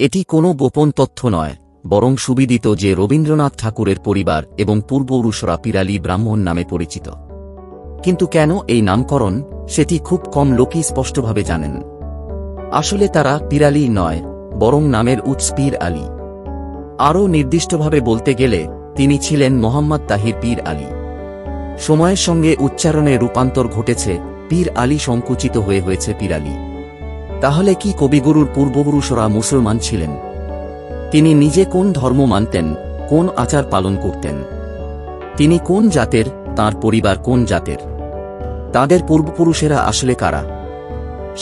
এটি কোনো গোপন তথ্য নয়, বরং সুবিদিত যে রবীন্দ্রনাথ ঠাকুরের পরিবার এবং পূর্বপুরুষরা পিরালি ব্রাহ্মণ নামে পরিচিত। কিন্তু কেন এই নামকরণ, সেটি খুব কম লোকই স্পষ্টভাবে জানেন। আসলে তারা পিরালি নয়, বরং নামের উৎস পীর আলী। আরও নির্দিষ্টভাবে বলতে গেলে তিনি ছিলেন মোহাম্মদ তাহির পীর আলী। সময়ের সঙ্গে উচ্চারণে রূপান্তর ঘটেছে, পীর আলী সংকুচিত হয়ে হয়েছে পিরালি। তাহলে কি কবিগুরুর পূর্বপুরুষরা মুসলমান ছিলেন? তিনি নিজে কোন ধর্ম মানতেন, কোন আচার পালন করতেন? তিনি কোন জাতের, তাঁর পরিবার কোন জাতের? তাদের পূর্বপুরুষেরা আসলে কারা?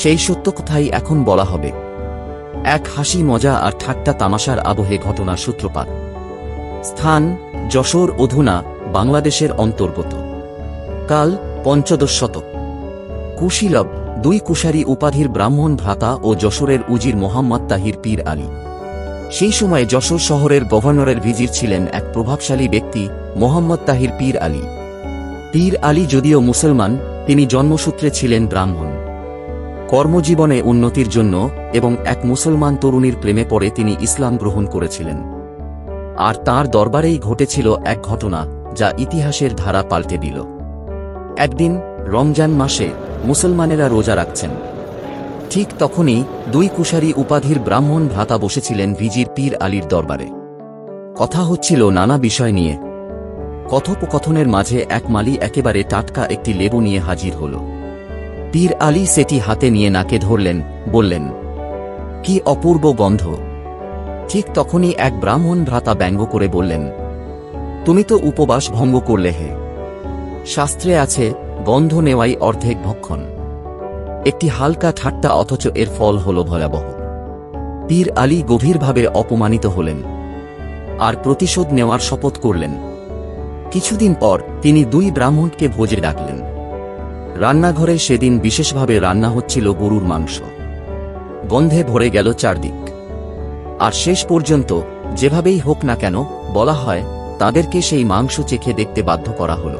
সেই সত্য কথাই এখন বলা হবে। এক হাসি মজা আর ঠাট্টা তামাশার আবহে ঘটনার সূত্রপাত। স্থান: যশোর, অধুনা বাংলাদেশের অন্তর্গত। কাল: পঞ্চদশ শতক। কুশীলব: দুই কুশারী উপাধির ব্রাহ্মণ ভ্রাতা ও যশোরের উজির মোহাম্মদ তাহির পীর আলী। সেই সময়ে যশোর শহরের গভর্নরের ভিজির ছিলেন এক প্রভাবশালী ব্যক্তি, মোহাম্মদ তাহির পীর আলী। পীর আলী যদিও মুসলমান, তিনি জন্মসূত্রে ছিলেন ব্রাহ্মণ। কর্মজীবনে উন্নতির জন্য এবং এক মুসলমান তরুণীর প্রেমে পড়ে তিনি ইসলাম গ্রহণ করেছিলেন। আর তাঁর দরবারেই ঘটেছিল এক ঘটনা, যা ইতিহাসের ধারা পাল্টে দিল। একদিন রমজান মাসে মুসলমানেরা রোজা রাখছেন। ঠিক তখনই দুই কুশারী উপাধির ব্রাহ্মণ ভ্রাতা বসেছিলেন ভিজির পীর আলীর দরবারে। কথা হচ্ছিল নানা বিষয় নিয়ে। কথোপকথনের মাঝে এক মালি একেবারে টাটকা একটি লেবু নিয়ে হাজির হল। পীর আলী সেটি হাতে নিয়ে নাকে ধরলেন, বললেন, কি অপূর্ব গন্ধ। ঠিক তখনই এক ব্রাহ্মণ ভ্রাতা ব্যঙ্গ করে বললেন, তুমি তো উপবাস ভঙ্গ করলে হে। শাস্ত্রে আছে, গন্ধ নেওয়াই অর্ধেক ভক্ষণ। একটি হালকা ঠাট্টা, অথচ এর ফল হল ভয়াবহ। পীর আলী গভীরভাবে অপমানিত হলেন আর প্রতিশোধ নেওয়ার শপথ করলেন। কিছুদিন পর তিনি দুই ব্রাহ্মণকে ভোজে ডাকলেন। রান্নাঘরে সেদিন বিশেষভাবে রান্না হচ্ছিল গরুর মাংস। গন্ধে ভরে গেল চারদিক। আর শেষ পর্যন্ত যেভাবেই হোক না কেন, বলা হয়, তাদেরকে সেই মাংস চেখে দেখতে বাধ্য করা হল।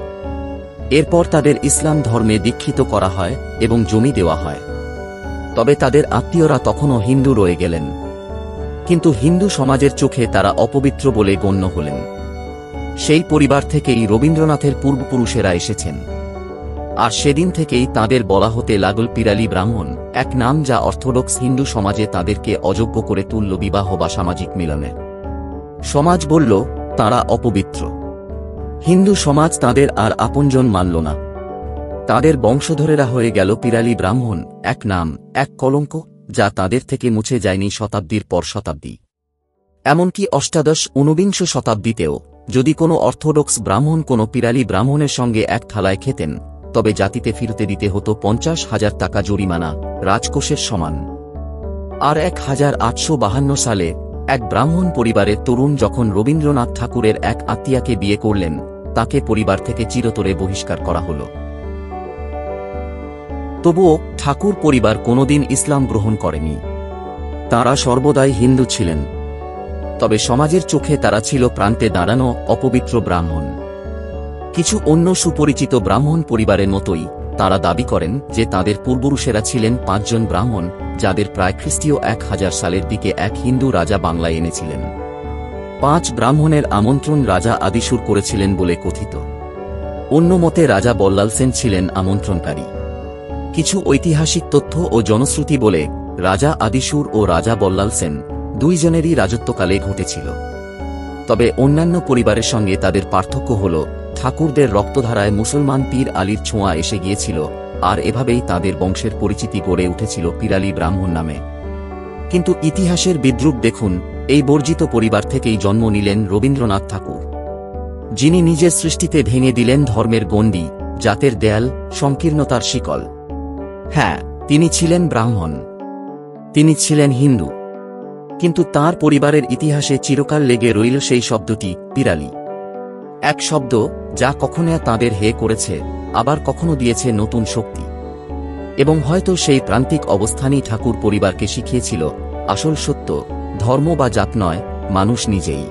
এরপর তাদের ইসলাম ধর্মে দীক্ষিত করা হয় এবং জমি দেওয়া হয়। তবে তাদের আত্মীয়রা তখনও হিন্দু রয়ে গেলেন। কিন্তু হিন্দু সমাজের চোখে তারা অপবিত্র বলে গণ্য হলেন। সেই পরিবার থেকেই রবীন্দ্রনাথের পূর্বপুরুষেরা এসেছেন। আর সেদিন থেকেই তাঁদের বলা হতে লাগল পিরালি ব্রাহ্মণ, এক নাম যা অর্থোডক্স হিন্দু সমাজে তাদেরকে অযোগ্য করে তুলল বিবাহ বা সামাজিক মিলনে। সমাজ বলল, তাঁরা অপবিত্র। হিন্দু সমাজ তাঁদের আর আপনজন মানল না। তাঁদের বংশধরেরা হয়ে গেল পিরালি ব্রাহ্মণ, এক নাম, এক কলঙ্ক, যা তাঁদের থেকে মুছে যায়নি শতাব্দীর পর শতাব্দী। এমনকি অষ্টাদশ ঊনবিংশ শতাব্দীতেও যদি কোনো অর্থোডক্স ব্রাহ্মণ কোনো পিরালি ব্রাহ্মণের সঙ্গে এক থালায় খেতেন, তবে জাতিতে ফিরতে দিতে হতো 50,000 টাকা জরিমানা, রাজকোষের সমান। আর 1852 সালে এক ব্রাহ্মণ পরিবারের তরুণ যখন রবীন্দ্রনাথ ঠাকুরের এক আত্মীয়াকে বিয়ে করলেন, তাকে পরিবার থেকে চিরতরে বহিষ্কার করা হল। তবুও ঠাকুর পরিবার কোনোদিন ইসলাম গ্রহণ করেনি। তারা সর্বদাই হিন্দু ছিলেন। তবে সমাজের চোখে তারা ছিল প্রান্তে দাঁড়ানো অপবিত্র ব্রাহ্মণ। কিছু অন্য সুপরিচিত ব্রাহ্মণ পরিবারের মতোই তারা দাবি করেন যে তাদের পূর্বপুরুষেরা ছিলেন 5 জন ব্রাহ্মণ, যাদের প্রায় খ্রিস্টীয় 1000 সালের দিকে এক হিন্দু রাজা বাংলায় এনেছিলেন। 5 ব্রাহ্মণের আমন্ত্রণ রাজা আদিসুর করেছিলেন বলে কথিত। অন্য মতে রাজা বল্লাল সেন ছিলেন আমন্ত্রণকারী। কিছু ঐতিহাসিক তথ্য ও জনশ্রুতি বলে রাজা আদিসুর ও রাজা বল্লাল সেন দুইজনেরই রাজত্বকালে ঘটেছিল। তবে অন্যান্য পরিবারের সঙ্গে তাদের পার্থক্য হল, ঠাকুরদের রক্তধারায় মুসলমান পীর আলীর ছোঁয়া এসে গিয়েছিল, আর এভাবেই তাদের বংশের পরিচিতি গড়ে উঠেছিল পিরালি ব্রাহ্মণ নামে। কিন্তু ইতিহাসের বিদ্রূপ দেখুন, এই বর্জিত পরিবার থেকেই জন্ম নিলেন রবীন্দ্রনাথ ঠাকুর, যিনি নিজের সৃষ্টিতে ভেঙে দিলেন ধর্মের গণ্ডি, জাতের দেয়াল, সংকীর্ণতার শিকল। হ্যাঁ, তিনি ছিলেন ব্রাহ্মণ, তিনি ছিলেন হিন্দু, কিন্তু তাঁর পরিবারের ইতিহাসে চিরকাল লেগে রইল সেই শব্দটি পিরালি। এক শব্দ যা কখনো তাঁদের হে করেছে, আবার কখনো দিয়েছে নতুন শক্তি। এবং হয়তো সেই প্রান্তিক অবস্থানই ঠাকুর পরিবারকে শিখিয়েছিল, আসল সত্য ধর্ম বা জাত নয়, মানুষ নিজেই।